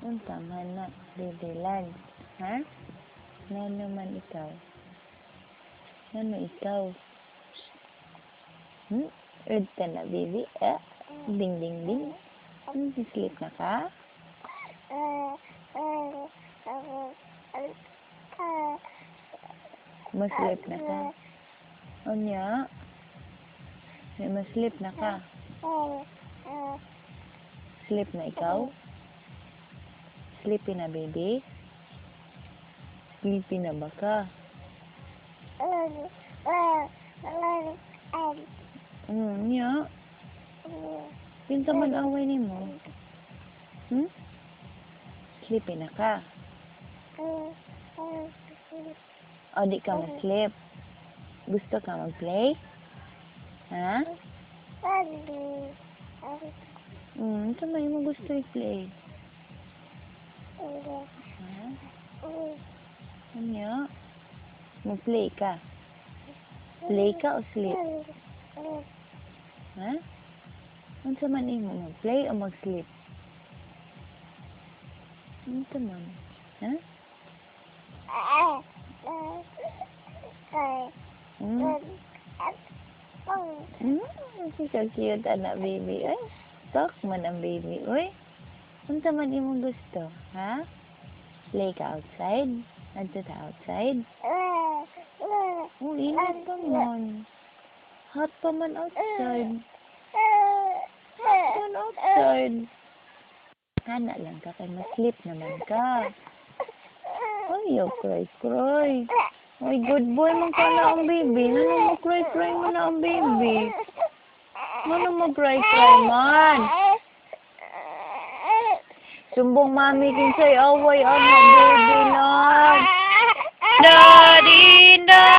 Unsa man na, Didilan? Ha? Ano naman ikaw? Ano ikaw? Red ka na, baby? Ding, ding, ding. Sleep na ka? Maslip na ka? Onya? May maslip na ka? Sleep na ikaw? Sleepy na, baby? Sleepy na ba ka? Nya? Pinsa man away ni mo? Sleepy na ka? O, di ka ma-sleep? Gusto ka mag-play? Ha? Kamay mo gusto i-play? Ha? Ano? Mag-play ka? Play ka o sleep? Ha? Ano sa man mo? Mag-play o mag-sleep? Ano sa man? Ha? Ikaw cute, anak baby. Ay, talk man ang baby. Uy, ano sa man mo gusto? Ha? Play ka outside? Adto ta outside? Oh, init pa man. Hot pa man outside. Hot man outside. Hana lang ka kay ma-sleep naman ka. Ay, yo, cry. Ay, good boy man ka na ang baby. Ano mo cry mo na ang baby? Ano mo cry man? Sumbong mami kinsay away, baby.